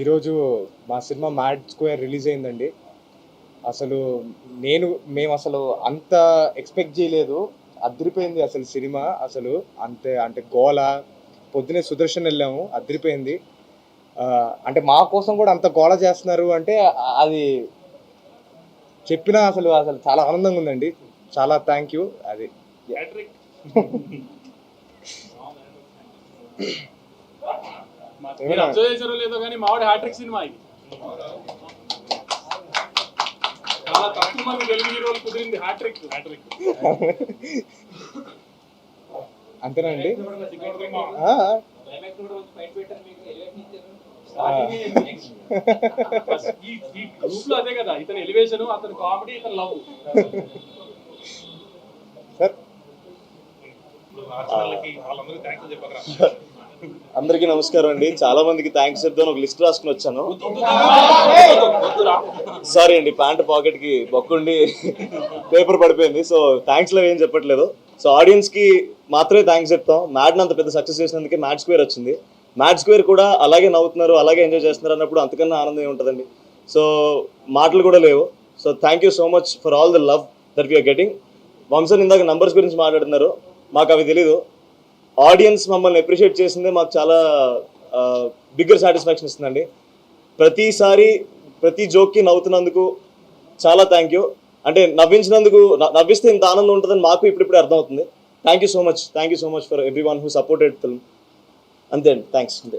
ఈరోజు మా cinema mad square release అయిందండి. అసలు మేము అసలు అంత ఎక్స్పెక్ట్ చేయలేదు. అదిరిపోయింది అసలు సినిమా. అసలు అంటే గోల. పొద్దునే సుదర్శన్ వెళ్ళాము, అదిరిపోయింది. అంటే మా కోసం కూడా అంత గోల చేస్తున్నారు అంటే అది చెప్పినా అసలు చాలా ఆనందంగా ఉందండి. చాలా థ్యాంక్ యూ. అది లేదో కానీ మావాడి హ్యాట్రిక్ సినిమా ఇది. చాలా తక్కువ మంది తెలుగు హీరోలు కుదిరింది హ్యాట్రిక్. అంతేనండి. గ్రూప్ లో అదే కదా, ఇతను ఎలివేషన్, అతను కామెడీ, ఇతను లవ్. అందరికీ నమస్కారం అండి. చాలా మందికి థ్యాంక్స్ చెప్తాను. ఒక లిస్ట్ రాసుకుని వచ్చాను. సారీ అండి, ప్యాంట్ పాకెట్ కి బొక్కుండి పేపర్ పడిపోయింది. సో థ్యాంక్స్ లో ఏం చెప్పట్లేదు. సో ఆడియన్స్ కి మాత్రమే థ్యాంక్స్ చెప్తాం. మ్యాడ్ అంత పెద్ద సక్సెస్ చేసినందుకే మ్యాడ్ స్క్వేర్ వచ్చింది. మ్యాడ్ స్క్వేర్ కూడా అలాగే నవ్వుతున్నారు, అలాగే ఎంజాయ్ చేస్తున్నారు అన్నప్పుడు అంతకన్నా ఆనందం ఉంటుందండి. సో మాటలు కూడా లేవు. So thank you so much for all the love that we are getting. వంశన్ ఇందాక నంబర్స్ గురించి మాట్లాడుతున్నారు, మాకు అవి తెలీదు. ఆడియన్స్ మమ్మల్ని అప్రిషియేట్ చేసిందే మాకు చాలా బిగ్గర్ సాటిస్ఫాక్షన్ ఇస్తుందండి. ప్రతిసారి ప్రతి జోక్కి నవ్వుతున్నందుకు చాలా థ్యాంక్ యూ. అంటే నవ్విస్తే ఇంత ఆనందం ఉంటుందని మాకు ఇప్పుడిప్పుడే అర్థమవుతుంది. Thank you so much for every one who supported film. అంతే అండి, థ్యాంక్స్. అంతే.